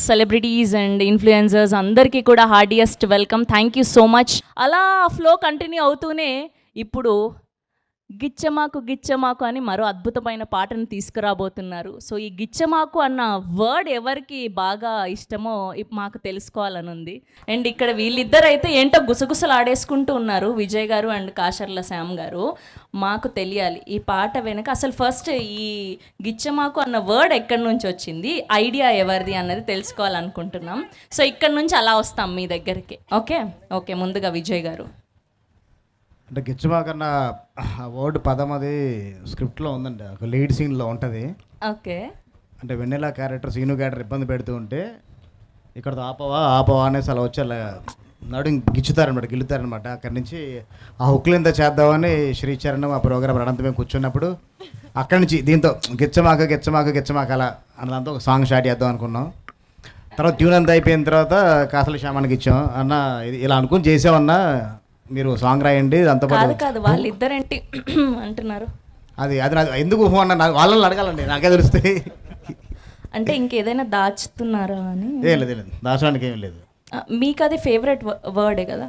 Celebrities and influencers అందరికీ కూడా heartiest welcome. Thank you so much. అలా ఫ్లో కంటిన్యూ అవుతూనే ఇప్పుడు గిచ్చమాకు గిచ్చమాకు అని మరో అద్భుతమైన పాటను తీసుకురాబోతున్నారు. సో ఈ గిచ్చమాకు అన్న వర్డ్ ఎవరికి బాగా ఇష్టమో మాకు తెలుసుకోవాలని ఉంది. అండ్ ఇక్కడ వీళ్ళిద్దరు అయితే ఏంటో గుసగుసలు ఆడేసుకుంటూ ఉన్నారు, విజయ్ గారు అండ్ కాశర్ల శ్యామ్ గారు. మాకు తెలియాలి ఈ పాట వెనుక అసలు ఫస్ట్ ఈ గిచ్చమాకు అన్న వర్డ్ ఎక్కడి నుంచి వచ్చింది, ఐడియా ఎవరిది అన్నది తెలుసుకోవాలనుకుంటున్నాం. సో ఇక్కడ నుంచి అలా వస్తాం మీ దగ్గరికి. ఓకే ఓకే ముందుగా విజయ్ గారు. అంటే గిచ్చమాకన్న వర్డ్ పదం అది స్క్రిప్ట్లో ఉందండి, ఒక లీడ్ సీన్లో ఉంటుంది. ఓకే. అంటే వెన్నెల క్యారెక్టర్ సీను క్యారెక్టర్ ఇబ్బంది పెడుతూ ఉంటే ఇక్కడ ఆపవా అనేసి అలా వచ్చి అలా నడు గిచ్చుతారనమాట, గిల్లుతారనమాట. అక్కడి నుంచి ఆ హుక్లు ఎంత చేద్దామని శ్రీచరణ్ ఆ ప్రోగ్రామ్ అనంతమే కూర్చున్నప్పుడు అక్కడి నుంచి దీంతో గిచ్చమాక అలా అన్నదాంతో ఒక సాంగ్ స్టార్ట్ చేద్దాం అనుకున్నాం. తర్వాత ట్యూన్ అంతా అయిపోయిన తర్వాత కాసల శ్యామానికి ఇచ్చాం. అన్న ఇది ఇలా అనుకుని చేసామన్నా, మీరు సాంగ్ రాయండి అంత కాదు వాళ్ళిద్దరేంటి అంటున్నారు. అది ఎందుకు అన్న వాళ్ళని అడగాలండి, నాకే తెలుస్తాయి. అంటే ఇంకేదైనా దాచుతున్నారా అని? ఏం లేదు దాచడానికి ఏం లేదు. మీకు అది ఫేవరెట్ వర్డే కదా?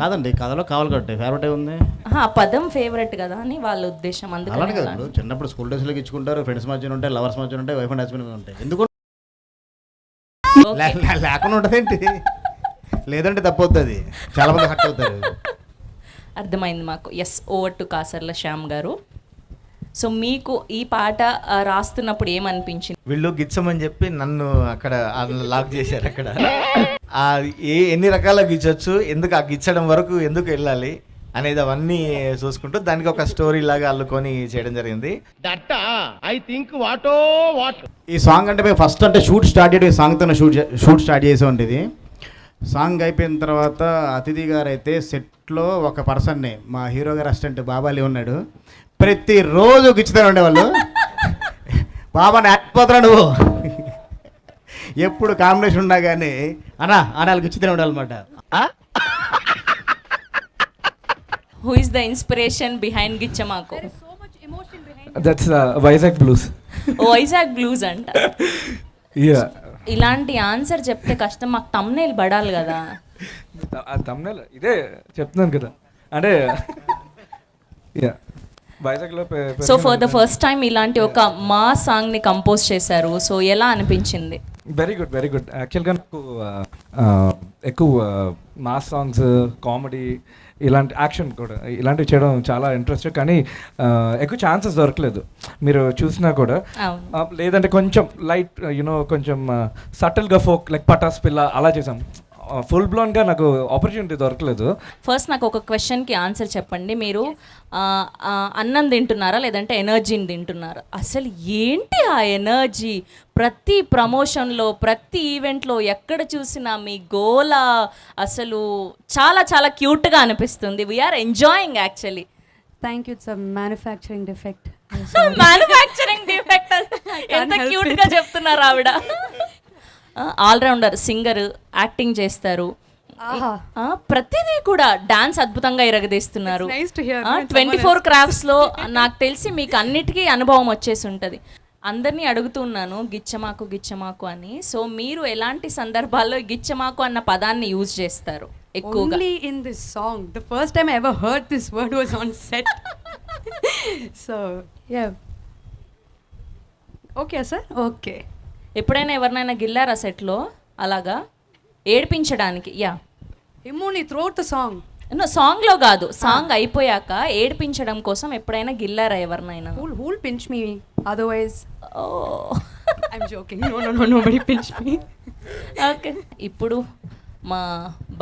కాదండి, కథలో కావాలి కాబట్టి ఫేవరెట్ ఉంది. ఆ పదం ఫేవరెట్ కదా అని వాళ్ళ ఉద్దేశం. అలానే కదా, చిన్నప్పుడు స్కూల్ డేస్లోకి ఇచ్చుకుంటారు, ఫ్రెండ్స్ మధ్యన ఉంటాయి, లవర్స్ మధ్యన ఉంటాయి, వైఫ్ అండ్ హస్బెండ్ ఉంటాయి. ఎందుకు లేకుండా ఉంటుందేంటి? లేదంటే తప్పవుతుంది, అది చాలా మంది హర్ట్ అవుతారు. అర్థమైంది మాకు. Yes, over to Kasarla Shyam garu. So మీకు ఈ పాట రాస్తున్నప్పుడు ఏమనిపించింది? వీళ్ళు గిచ్చమని చెప్పి నన్ను అక్కడ లాక్ చేశారు. అక్కడ ఎన్ని రకాల గిచ్చొచ్చు, ఎందుకు ఆ గిచ్చడం వరకు ఎందుకు వెళ్ళాలి అనేది అవన్నీ చూసుకుంటూ దానికి ఒక స్టోరీ లాగా అల్లుకొని చేయడం జరిగింది. ఈ సాంగ్ అంటే మేము ఫస్ట్ అంటే షూట్ స్టార్ట్ చేయడం, ఈ సాంగ్తో షూట్ స్టార్ట్ చేసే ఉండేది. సాంగ్ అయిపోయిన తర్వాత అతిథి గారు అయితే సెట్లో ఒక పర్సన్ని, మా హీరో గారు అసిస్టెంట్ బాబాలి ఉన్నాడు, ప్రతిరోజు గిచ్చుతూనే ఉండేవాళ్ళు. బాబాని ఆడిపోతున్నా నువ్వు, ఎప్పుడు కాంబినేషన్ ఉన్నా కానీ ఆడాలి గిచ్చుతూనే ఉండాలి అనమాట. Who is the inspiration behind Gichchamaku? That's Vizag blues. Vizag blues అంట. ఇలాంటి ఆన్సర్ చెప్తే కష్టం, మాకు తమ్నైల్ పడాలి కదా. తమ్నైల్ ఇదే చెప్తున్నాను కదా, అంటే వైజాగ్లో. So for the first time ఇలాంటి ఒక మా సాంగ్ ని కంపోజ్ చేశారు. సో ఎలా అనిపించింది? Very good. యాక్చువల్గా నాకు ఎక్కువ మాస్ సాంగ్స్, కామెడీ, ఇలాంటి యాక్షన్ కూడా ఇలాంటివి చేయడం చాలా ఇంట్రెస్ట్. కానీ ఎక్కువ ఛాన్సెస్ దొరకలేదు. మీరు చూసినా కూడా లేదంటే కొంచెం లైట్ కొంచెం సటిల్గా ఫోక్ లైక్ పటాస్ పిల్ల అలా చేసాం. ఫుల్ బ్లోన్గా నాకు ఆపర్చునిటీ దొరకలేదు. ఫస్ట్ నాకు ఒక క్వశ్చన్కి ఆన్సర్ చెప్పండి. మీరు అన్నం తింటున్నారా లేదంటే ఎనర్జీని తింటున్నారా? అసలు ఏంటి ఆ ఎనర్జీ? ప్రతి ప్రమోషన్లో, ప్రతి ఈవెంట్లో ఎక్కడ చూసినా మీ గోల అసలు చాలా చాలా క్యూట్గా అనిపిస్తుంది. We're enjoying actually. Thank you. It's manufacturing defect. Manufacturing defect ఎంత క్యూట్గా చెప్తున్నారు ఆవిడ. ఆల్రౌండర్, సింగర్, యాక్టింగ్ చేస్తారు, ప్రతిదీ కూడా డాన్స్ అద్భుతంగా ఇరగదీస్తున్నారు. 24 క్రాఫ్ట్స్లో నాకు తెలిసి మీకు అన్నిటికీ అనుభవం వచ్చేసి ఉంటుంది. అందరినీ అడుగుతున్నాను గిచ్చమాకు అని. సో మీరు ఎలాంటి సందర్భాల్లో గిచ్చమాకు అన్న పదాన్ని యూజ్ చేస్తారు ఎక్కువగా? Only in this song. The first time I ever heard this word was on set. So yeah. Okay sir. Okay. ఎప్పుడైనా ఎవరినైనా గిల్లారా సెట్లో అలాగా ఏడిపించడానికి? Yeah, Immunity throughout the song. సాంగ్లో కాదు, సాంగ్ అయిపోయాక ఏడిపించడం కోసం ఎప్పుడైనా గిల్లారా ఎవరినైనా? Who'll pinch me? Otherwise, I'm joking. No, nobody pinch me. Okay. ఇప్పుడు మా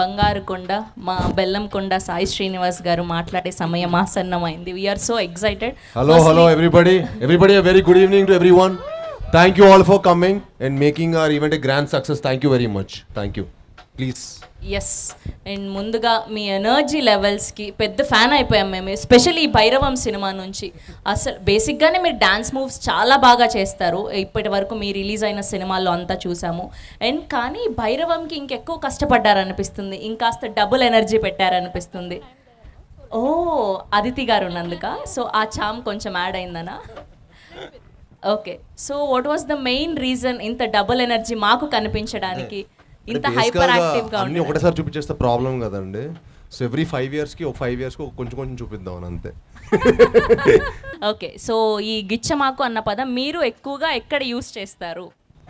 బంగారు కొండ, మా బెల్లం కొండ సాయి శ్రీనివాస్ గారు మాట్లాడే సమయం ఆసన్నమైంది. We're so excited. Hello everybody, a very good evening to everyone. Thank you all for coming and making our event a grand success. Thank you very much. Thank you. Please. Yes. And ముందుగా మీ energy లెవెల్స్కి పెద్ద fan అయిపోయాం మేము, especially ఈ Bhairavam cinema నుంచి. అసలు బేసిక్గానే మీరు dance moves చాలా బాగా చేస్తారు. ఇప్పటి వరకు మీ రిలీజ్ అయిన సినిమాల్లో అంతా చూసాము. అండ్ కానీ భైరవంకి ఇంకెక్కువ కష్టపడ్డారనిపిస్తుంది, ఇంకాస్త డబుల్ ఎనర్జీ పెట్టారనిపిస్తుంది. ఓ, అదితి గారు ఉన్నందుక సో ఆ చామ్ కొంచెం యాడ్ అయిందనా? Okay, so what was the main reason ఇంత డబుల్ ఎనర్జీ మాకు కనిపించడానికి, ఇంత అంటే హైపర్ basically యాక్టివ్గా అన్ని ఒకటేసారి చూపించేస్తే ప్రాబ్లం కదండి. సో ఎవ్రీ 5 yearsకి ఒక 5 yearsకి కొంచెం కొంచెం చూపిద్దాం అని అంతే. ఓకే, సో ఈ గిచ్చమాకు అన్న పదం మీరు ఎక్కువగా ఎక్కడ యూస్ చేస్తారు?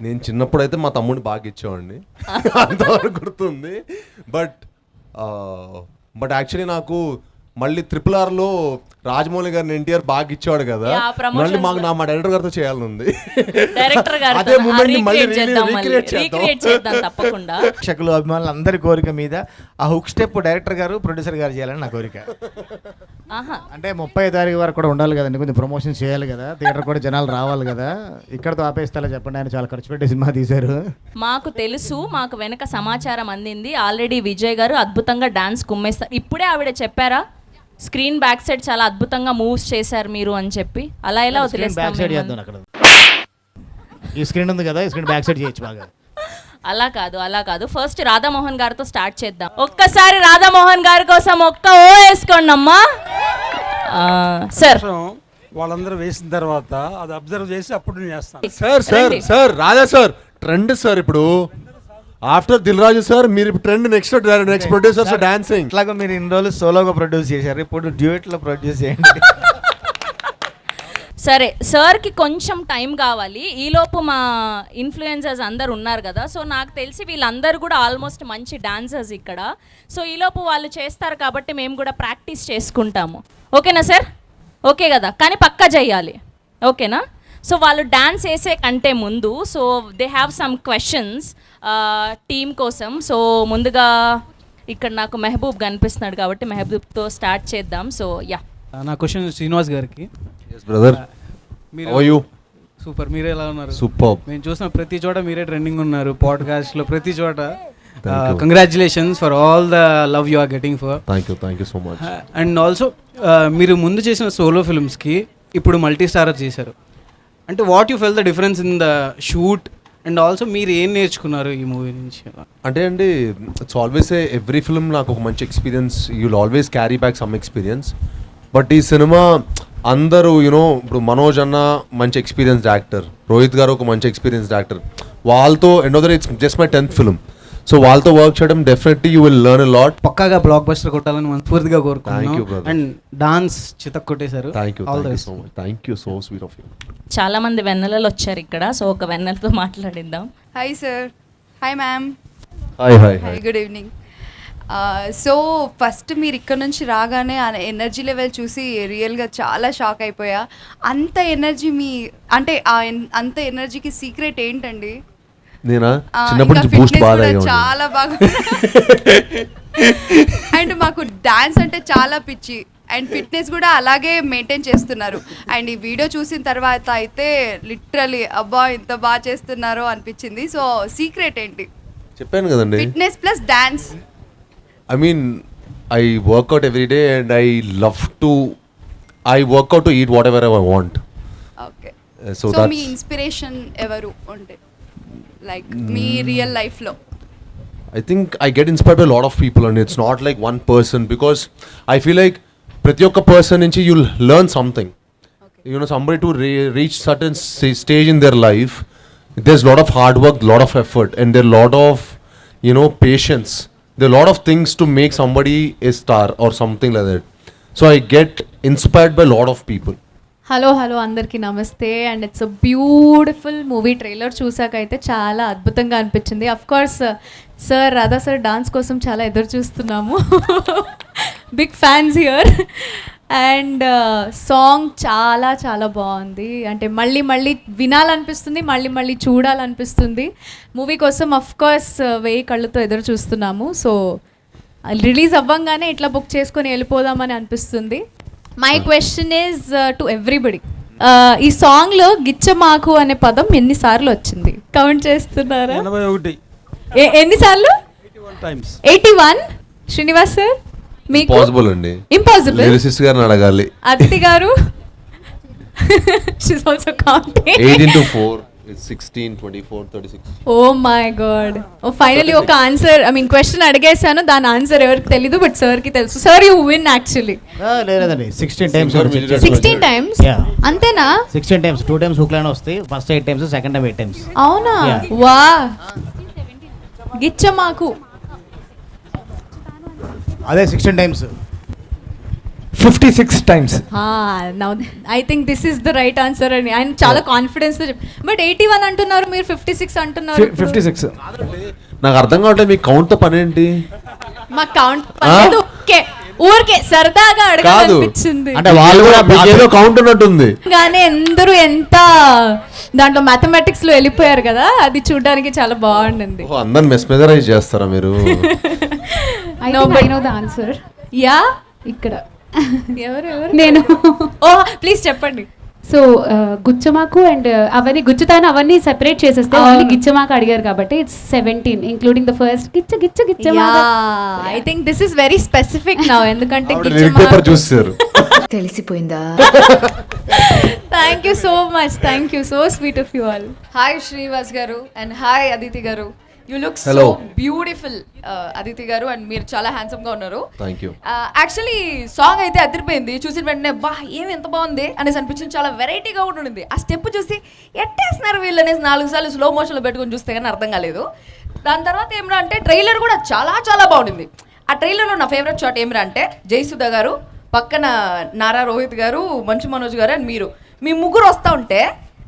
నేను చిన్నప్పుడు అయితే మా తమ్ముడిని బాగా ఇచ్చేవాడిని, అంతవరకు గుర్తుంది. బట్ యాక్చువల్లీ నాకు మళ్ళీ RRRలో రాజమౌళి గారిని ఎన్టీఆర్ బాగా ఇచ్చేవాడు కదా, Yeah, promotions మళ్ళీ మా డైరెక్టర్ గారితో చేయాలని ఉంది. డైరెక్టర్ గారు అదే moment ని మళ్ళీ రీక్రియేట్ recreate చేద్దాం తప్పకుండా. ప్రేక్షకులు అభిమానులు అందరి కోరిక మీద ఆ హుక్ స్టెప్ డైరెక్టర్ గారు ప్రొడ్యూసర్ గారు చేయాలని నా కోరిక. ఆహా, అంటే 30 తారీఖు వరకు కూడా ఉండాలి కదండి, కొంచెం ప్రమోషన్ చేయాలి కదా, థియేటర్ కూడా జనాలు రావాలి కదా. ఇక్కడతో ఆపేస్తాలో చెప్పండి, ఆయన చాలా ఖర్చు పెట్టి సినిమా తీశారు. మాకు తెలుసు, మాకు వెనక సమాచారం అందింది. ఆల్రెడీ విజయ్ గారు అద్భుతంగా డాన్స్ కుమ్మేస్తారు. ఇప్పుడే ఆవిడ చెప్పారా స్క్రీన్ బ్యాక్ సైడ్ చాలా అద్భుతంగా మూవ్స్ చేశారు మీరు అని చెప్పి. అలా ఎలా స్క్రీన్ వదిలేస్తాం బ్యాక్ సైడ్ మిమ్మల్ని? చేద్దాం. అక్కడ ఈ స్క్రీన్ ఉంది కదా, ఈ స్క్రీన్ బ్యాక్ సైడ్ చేయొచ్చు బాగా. అలా కాదు ఫస్ట్ రాధామోహన్ గారితో స్టార్ట్ చేద్దాం. ఒక్కసారి రాధామోహన్ గారి కోసం ఒక్క ఓ వేసుకోండి అమ్మా. సార్ వాళ్ళందరూ వేసిన తర్వాత అది అబ్జర్వ్ చేసి అప్పుడు నేను చేస్తాను. సార్ రాజా సార్ ట్రెండ్ సార్ ఇప్పుడు ఆఫ్టర్ దిల్ రాజు సార్ మీరు ట్రెండ్ నెక్స్ట్ ప్రొడ్యూసర్స్ డాన్సింగ్. అట్లాగా మీరు ఇన్ని రోజులు సోలోగా ప్రొడ్యూస్ చేశారు, ఇప్పుడు డ్యూయట్లో ప్రొడ్యూస్ చేయండి. సరే, సార్కి కొంచెం టైం కావాలి. ఈలోపు మా ఇన్ఫ్లుయెన్సర్స్ అందరు ఉన్నారు కదా, సో నాకు తెలిసి వీళ్ళందరూ కూడా ఆల్మోస్ట్ మంచి డాన్సర్స్ ఇక్కడ. సో ఈలోపు వాళ్ళు చేస్తారు కాబట్టి మేము కూడా ప్రాక్టీస్ చేసుకుంటాము. ఓకేనా సార్? ఓకే కదా, కానీ పక్కా చేయాలి. ఓకేనా? సో వాళ్ళు డాన్స్ వేసే కంటే ముందు so they have some questions team కోసం. సో ముందుగా ఇక్కడ నాకు మెహబూబ్ కనిపిస్తున్నాడు కాబట్టి మెహబూబ్తో స్టార్ట్ చేద్దాం. సో యా, నా క్వశ్చన్ శ్రీనివాస్ గారికి. బ్రదర్ సూపర్, మీరే ఎలా ఉన్నారు? సూపర్. మేము చూసిన ప్రతి చోట మీరే ట్రెండింగ్ ఉన్నారు, పాడ్కాస్ట్లో ప్రతి చోట. Congratulations for all the love you are getting for. Thank you so much. And also మీరు ముందు చేసిన సోలో ఫిల్మ్స్కి ఇప్పుడు మల్టీ స్టారర్ చేశారు. అంటే what you felt the difference in the shoot and also మీరు ఏం నేర్చుకున్నారు ఈ మూవీ నుంచి? అంటే అండి ఇట్స్ ఆల్వేస్ ఎవ్రీ ఫిల్మ్ నాకు ఒక మంచి experience, you will always carry back some experience. But ఈ సినిమా అందరూ ఇప్పుడు మనోజ్ అన్న మంచి ఎక్స్పీరియన్స్డ్ యాక్టర్, రోహిత్ గారు ఒక మంచి ఎక్స్పీరియన్స్డ్ యాక్టర్, వాళ్ళతో end of the day it's just my 10th film. So వాళ్ళతో వర్క్ చేయడం definitely you will learn a lot. పక్కాగా బ్లాక్ బస్టర్ కొట్టాలని మనస్ఫూర్తిగా Thank you, కోరుకుంటున్నాను. brother. అండ్ డాన్స్ చితక్ కొట్టేశారు. Thank you All the so much. Thank you so sweet of you. చాలా మంది వెన్నెలలు వచ్చారు ఇక్కడ, సో ఒక వెన్నెలతో మాట్లాడిద్దాం. Hi sir. Hi ma'am. Hi Hi, good evening. So first మీరు ఇక్కడ నుంచి రాగానే ఆ ఎనర్జీ లెవెల్ చూసి రియల్గా చాలా షాక్ అయిపోయా. అంత ఎనర్జీ అంటే అంత ఎనర్జీకి సీక్రెట్ ఏంటండి? నేనా చిన్నప్పటి నుంచి బూస్ట్ బాగా తాగేవాడిని. చాలా బాగా అండ్ మాకు డాన్స్ అంటే చాలా పిచ్చి అండ్ ఫిట్నెస్ కూడా అలాగే మెయింటైన్ చేస్తున్నారు. అండ్ ఈ వీడియో చూసిన తర్వాత అయితే లిటరలీ అబ్బా ఇంత బాగా చేస్తున్నారో అనిపించింది. సో సీక్రెట్ ఏంటి? చెప్పాను కదండి, fitness plus dance. I mean, I work out every day and I work out to eat whatever I want. Okay, So so that's me inspiration ఎవరు అంటే లైక్ మీ రియల్ లైఫ్లో? I think I get inspired by a lot of people and it's not like one person because I feel like ప్రతి ఒక్క person నుంచి you'll learn something. Somebody to reach certain stage in their life, there's a lot of hard work, lot of effort and there are a lot of patience. There are a lot of things to make somebody a star or something like that. So I get inspired by a lot of people. Hello అందరికీ నమస్తే. And it's a beautiful movie. Trailer చూసాకైతే చాలా అద్భుతంగా అనిపించింది. Of course sir Radha sir dance కోసం చాలా ఎదురు చూస్తున్నాము. Big fans here. And song చాలా చాలా బాగుంది. అంటే మళ్ళీ వినాలనిపిస్తుంది, మళ్ళీ చూడాలనిపిస్తుంది. మూవీ కోసం అఫ్ కోర్స్ 1000 కళ్ళతో ఎదురు చూస్తున్నాము. సో రిలీజ్ అవ్వంగానే ఇట్లా బుక్ చేసుకొని వెళ్ళిపోదామని అనిపిస్తుంది. My question is to everybody, ఈ సాంగ్లో గిచ్చమాకు అనే పదం ఎన్నిసార్లు వచ్చింది? కౌంట్ చేస్తున్నారా? 81 ఎన్నిసార్లు? 81 times. 81. శ్రీనివాస్ సార్ మీకు పాసిబుల్ అండి, ఇంపాసిబుల్. లిరిసిస్ట్ గారిని అడగాలి. Aditi garu she's also counting. 8 into 4 It's 16, 24, 36. Oh my god oh finally ఒక ఆన్సర్ ఐ మీన్ క్వశ్చన్ అడిగేసాను, దాని ఆన్సర్ ఎవరికి తెలీదు బట్ సార్కి తెలుసు. Sir you win actually. లేదండి 16 times 16 times Yeah. అంతేనా? 16 times 2 times హుక్ లైన్ వస్తాయి, first 8 times, second time 8 times. అవునా? Yeah. వా గిచ్చ మాకు అదే 16 times. 56 times. Now I think this is the right answer అని ఆయన చాలా కాన్ఫిడెన్స్ తో బట్ 81 అంటున్నారు, మీరు 56 అంటున్నారు. 56. నాకు అర్థం కావట్లేదు మీ కౌంట్ తో పని ఏంటి? మా కౌంట్ పర్లేదు, ఓకే ఊరికే సరదాగా అడగాలనిపించింది. అంటే వాళ్ళు కూడా మీకు ఏదో కౌంట్ ఉన్నట్టుంది. కానీ అందరూ ఎంత దాంట్లో మ్యాథమెటిక్స్ లో వెళ్ళిపోయారు కదా, అది చూడడానికి చాలా బాగుండింది. ఓ, అందరిని మెస్మెరైజ్ చేస్తారా మీరు? No, but I know the answer. Yeah ఇక్కడ ఎవరు నేను. ఓ ప్లీజ్ చెప్పండి. సో గుచ్చమాకు అండ్ అవన్నీ గుచ్చుతాను అవన్నీ సెపరేట్ చేసేస్తే ఓన్లీ గిచ్చమాకు అడిగారు కాబట్టి ఇట్స్ 17 ఇంక్లూడింగ్ ద ఫస్ట్ గిచ్చ గిచ్చ గిచ్చమాకు. I think this is very specific now, ఎందుకంటే పేపర్ చూస్తారు. తెలిసిపోయిందా? Thank you so much, thank you, so sweet of you all. Hi Srivas garu and hi Aditi garu. You look so Hello. Beautiful Aditi garu, and మీరు చాలా handsome గా ఉన్నారు. Thank you. యాక్చువల్లీ సాంగ్ అయితే అదిరిపోయింది, చూసిన వెంటనే బా ఏమి ఎంత బాగుంది అనేసి అనిపించింది. చాలా వెరైటీగా కూడా ఉండింది. ఆ స్టెప్ చూసి ఎట్టేస్తున్నారు వీళ్ళు అనేసి 4 సార్లు స్లో మోషన్లో పెట్టుకొని చూస్తే కానీ అర్థం కాలేదు. దాని తర్వాత ఏమిరా అంటే ట్రైలర్ కూడా చాలా చాలా బాగుండింది. ఆ ట్రైలర్లో నా ఫేవరెట్ షాట్ ఏమిరా అంటే జయసుధ గారు పక్కన నారా రోహిత్ గారు, మంచు మనోజ్ గారు అండ్ మీరు, మీ ముగ్గురు వస్తూ ఉంటే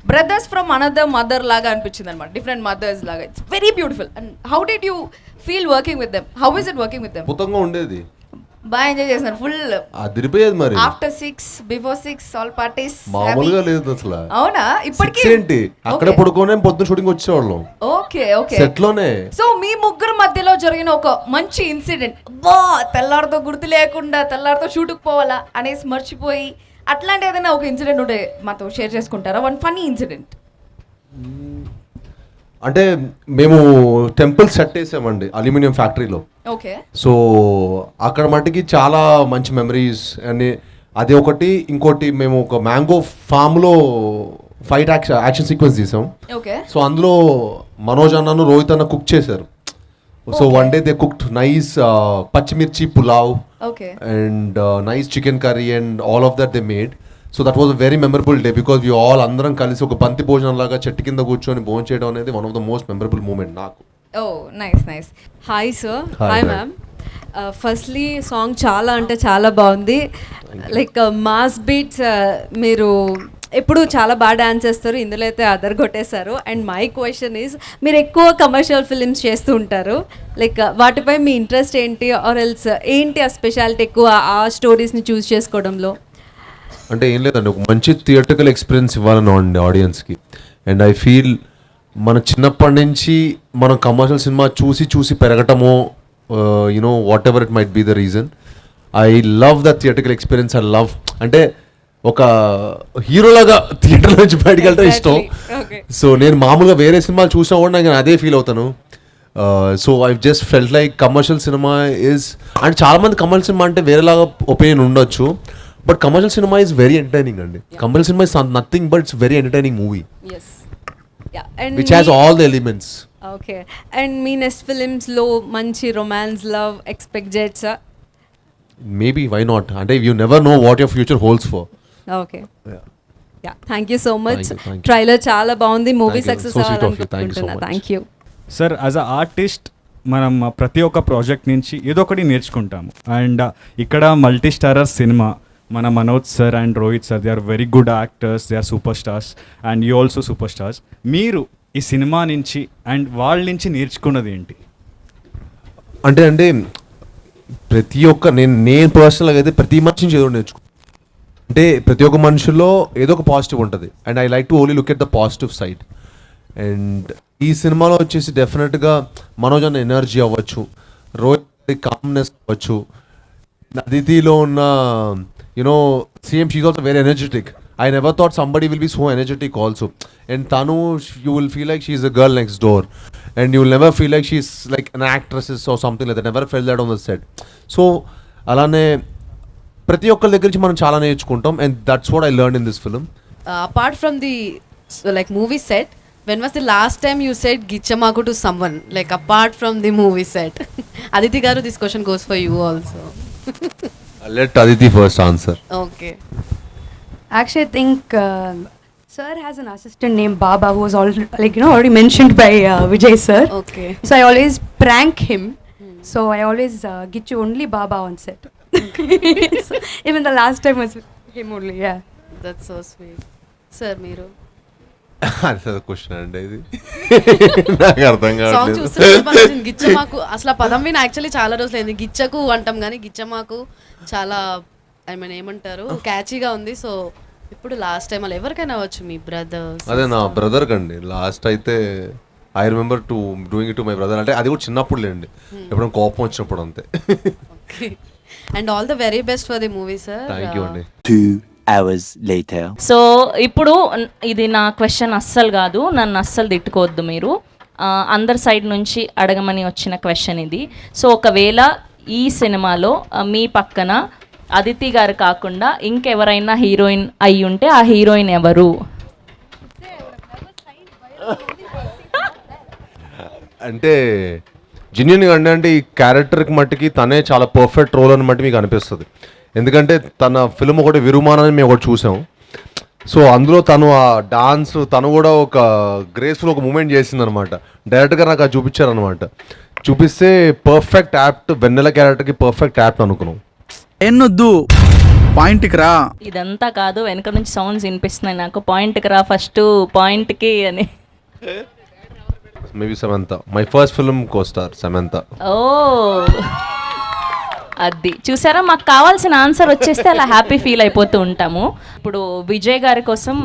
బ్రదర్స్ ఫ్రమ్ అనదర్ మదర్ లాగా అనిపించింది అనమాట, డిఫరెంట్ మదర్స్ లాగా. It's very beautiful. And how did you feel working with them? How is it working with them? అద్భుతంగా ఉండేది, బాగా ఎంజాయ్ చేస్తున్నారు ఫుల్. అదిరిపోయేది. మరి ఆఫ్టర్ 6 బిఫోర్ 6 ఆల్ పార్టీస్ మామూలుగా లేదు అసలు. అవునా? ఇప్పటికీ ఏంటి అక్కడ పడుకోనే పొద్దున షూటింగ్ వచ్చేవాళ్ళం ఓకే ఓకే సెట్ లోనే. సో మీ ముగ్గురు మధ్యలో జరిగిన ఒక మంచి ఇన్సిడెంట్, బా తెల్లారితో గుర్తు లేకుండా తెల్లారితో షూట్కి పోవాలా అనేసి మర్చిపోయి అట్లాంటి ఏదైనా ఒక ఇన్సిడెంట్ ఉంటే మాతో షేర్ చేసుకుంటారా? One funny incident. అంటే మేము టెంపుల్ సెట్ వేసామండి అల్యూమినియం ఫ్యాక్టరీలో. ఓకే. సో అక్కడ మటుకి చాలా మంచి మెమరీస్ అని అది ఒకటి. ఇంకోటి మేము ఒక మ్యాంగో ఫామ్లో ఫైట్ యాక్షన్ సీక్వెన్స్ తీసాం. ఓకే. సో అందులో మనోజ్ అన్నను రోహిత్ అన్న కుక్ చేశారు. So one day they cooked nice pachchimirchi pulao and nice chicken curry and all of that they made. So that was a very memorable day because we all అందరం కలిసి ఒక బంతి భోజనం లాగా చెట్టు కింద కూర్చొని భోజనం చేయడం అనేది one of the most memorable moment నాకు. Oh nice nice. Hi sir. Hi, hi hi. Ma'am. Firstly song చాలా అంటే చాలా బాగుంది. లైక్ మాస్ బీట్స్ మీరు ఎప్పుడు చాలా బాగా డాన్స్ చేస్తారు, ఇందులో అయితే అదర్ కొట్టేశారు. అండ్ మై క్వశ్చన్ ఈజ్ మీరు ఎక్కువ కమర్షియల్ ఫిలిమ్స్ చేస్తూ ఉంటారు, లైక్ వాటిపై మీ ఇంట్రెస్ట్ ఏంటి? ఆర్ ఎల్స్ ఏంటి ఆ స్పెషాలిటీ ఎక్కువ ఆ స్టోరీస్ని చూస్ చేసుకోవడంలో? అంటే ఏం లేదండి, ఒక మంచి థియేటర్కల్ ఎక్స్పీరియన్స్ ఇవ్వాలని ఆడియన్స్కి. అండ్ ఐ ఫీల్ మన చిన్నప్పటి నుంచి మనం కమర్షియల్ సినిమా చూసి పెరగటమో you know whatever it might be the reason, I love the theatrical experience. I love అంటే ఒక హీరోలాగా థియేటర్ నుంచి బయటకు వెళ్తే ఇష్టం. సో నేను మామూలుగా వేరే సినిమాలు చూసినా కూడా నేను అదే ఫీల్ అవుతాను. So I just felt like commercial సినిమా ఈజ్, అంటే చాలామంది కమర్షియల్ సినిమా అంటే వేరేలాగా ఒపీనియన్ ఉండొచ్చు, బట్ కమర్షియల్ సినిమా ఈజ్ వెరీ ఎంటర్టైనింగ్ అండి. కమర్షియల్ సినిమా is nothing but it's very entertaining movie which has all the elements. Okay. And మీ నెక్స్ట్ ఫిలిమ్స్లో మంచి రొమాన్స్ లవ్ ఎక్స్పెక్ట్ చేయొచ్చా? Maybe, why not? అంటే you never know what your future holds for. Okay. Yeah, thank you so much. Thank you. Trailer చాలా బాగుంది, movie Thank you. Success So sweet of you. అవ్వాలనుకుంటున్నా. Thank you so much. Thank you sir. As a artist మనం ప్రతి ఒక్క project నుంచి ఏదో ఒకటి నేర్చుకుంటాము. And ఇక్కడ మల్టీ స్టారర్ సినిమా మన Manoj sir and Rohit sir, they are very good actors, they are super stars and you also super stars. మీరు ఈ సినిమా నుంచి అండ్ వాళ్ళ నుంచి నేర్చుకున్నది ఏంటి? అంటే ప్రతి ఒక్క నేను పర్సనల్గా అయితే ప్రతి మనిషి నుంచి ఏదో నేర్చుకో. అంటే ప్రతి ఒక్క మనిషిలో ఏదో ఒక పాజిటివ్ ఉంటుంది and I like to only look at the positive side. And ఈ సినిమాలో వచ్చేసి డెఫినెట్గా మనోజ్ అన్న ఎనర్జీ అవ్వచ్చు, రోహిత్ కామ్నెస్ అవ్వచ్చు, అదితిలో ఉన్న you know same she also very energetic. I never thought somebody will be so energetic also. And Tanu, you will feel like she's a girl next door. And you will never feel like she's like an actress or something like that. Never felt that on the set. So, alane prati okkal దగ్గర నుంచి మనం చాలా నేర్చుకుంటాం. And that's what I learned in this film. apart from the like movie set, When was the last time you said Gichamaku to someone, like apart from the movie set? Aditi Garu, this question goes for you also. I'll let Aditi first answer. Okay. Actually, I think sir has an assistant named Baba who was already mentioned by Vijay sir. Okay. So I always prank him. So I always get you only Baba on set. So, even the last time was him only. Yeah. That's so sweet. Sir, మీరు అది question అండి ఇది నాకు అర్థం song కావట్లేదు. చూస్తే గిచ్చమాకు అసలు ఆ పదం విని యాక్చువల్లీ చాలా రోజులైంది. గిచ్చకు అంటాం కానీ గిచ్చమాకు చాలా ఐ మీన్ ఏమంటారు క్యాచీగా ఉంది. సో ఇప్పుడు లాస్ట్ టైం అలా ఎవరికైనా అవ్వచ్చు, మీ బ్రదర్. అదే నా బ్రదర్ కండి లాస్ట్ అయితే I remember to doing it to my brother. అంటే అది కూడా చిన్నప్పుడు లేండి, ఎప్పుడైనా కోపం వచ్చినప్పుడు అంతే. And all the very best for the movie sir. Thank you అండి. 2 hours later. సో ఇప్పుడు ఇది నా క్వశ్చన్ అస్సలు కాదు, నన్ను అస్సలు తిట్టుకోవద్దు మీరు. అందరి సైడ్ నుంచి అడగమని వచ్చిన క్వశ్చన్ ఇది. సో ఒకవేళ ఈ సినిమాలో మీ పక్కన అదితి గారు కాకుండా ఇంకెవరైనా హీరోయిన్ అయి ఉంటే ఆ హీరోయిన్ ఎవరు? అంటే జెన్యున్గా అంటే ఈ క్యారెక్టర్కి మట్టికి తనే చాలా పర్ఫెక్ట్ రోల్ అని మట్టి మీకు అనిపిస్తుంది. ఎందుకంటే తన ఫిల్మ్ ఒకటి విరుమానాన్ని మేము ఒకటి చూసాం. సో అందులో తను ఆ డాన్స్ తను కూడా ఒక గ్రేస్ఫుల్ ఒక మూమెంట్ చేసిందనమాట. డైరెక్ట్గా నాకు అది చూపించారనమాట. చూపిస్తే పర్ఫెక్ట్ యాప్ట్ వెన్నెల క్యారెక్టర్కి పర్ఫెక్ట్ యాప్ట్ అనుకున్నాం. ఎన్నొద్దు పాయింట్కి రా. ఇదంతా కాదు, వెనక నుంచి సౌండ్స్ వినిపిస్తున్నాయి నాకు. పాయింట్కి రా ఫస్ట్, పాయింట్కి అని. Maybe Samantha, my first film costar Samantha. Oh అది చూసారా, మాకు కావాల్సిన ఆన్సర్ వచ్చేస్తే అలా హ్యాపీ ఫీల్ అయిపోతూ ఉంటాము. ఇప్పుడు విజయ్ గారి కోసం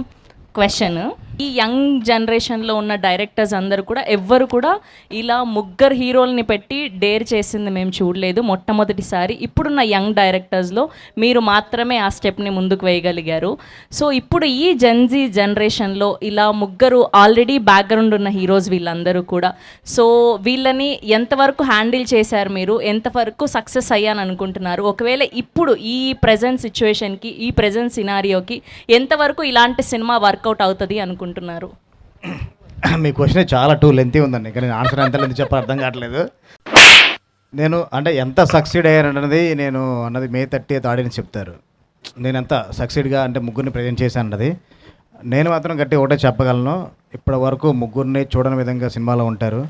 క్వశ్చన్. ఈ యంగ్ జనరేషన్లో ఉన్న డైరెక్టర్స్ అందరూ కూడా ఎవ్వరు కూడా ఇలా ముగ్గురు హీరోల్ని పెట్టి డేర్ చేసింది మేము చూడలేదు, మొట్టమొదటిసారి. ఇప్పుడున్న యంగ్ డైరెక్టర్స్లో మీరు మాత్రమే ఆ స్టెప్ని ముందుకు వేయగలిగారు. సో ఇప్పుడు ఈ జెన్జీ జనరేషన్లో ఇలా ముగ్గురు ఆల్రెడీ బ్యాక్గ్రౌండ్ ఉన్న హీరోస్ వీళ్ళందరూ కూడా. సో వీళ్ళని ఎంతవరకు హ్యాండిల్ చేశారు మీరు? ఎంతవరకు సక్సెస్ అయ్యాను అనుకుంటున్నారు? ఒకవేళ ఇప్పుడు ఈ ప్రజెంట్ సిచ్యువేషన్కి, ఈ ప్రజెంట్ సినారియోకి ఎంతవరకు ఇలాంటి సినిమా వర్కౌట్ అవుతుంది అనుకుంటున్నారు? మీ క్వశ్చన్ చాలా లెంతీ ఉందండి, కానీ ఆన్సర్ ఎంత లెంతీ చెప్పాలి అర్థం కావట్లేదు. నేను అంటే ఎంత సక్సీడ్ అయ్యానన్నది నేను అన్నది May 30th ఆడియన్స్ చెప్తారు. నేను ఎంత సక్సీడ్గా అంటే ముగ్గురిని ప్రజెంట్ చేశాను అన్నది. నేను మాత్రం గట్టి ఒకటే చెప్పగలను, ఇప్పటి వరకు ముగ్గురిని చూడని విధంగా సినిమాలో ఉంటారు.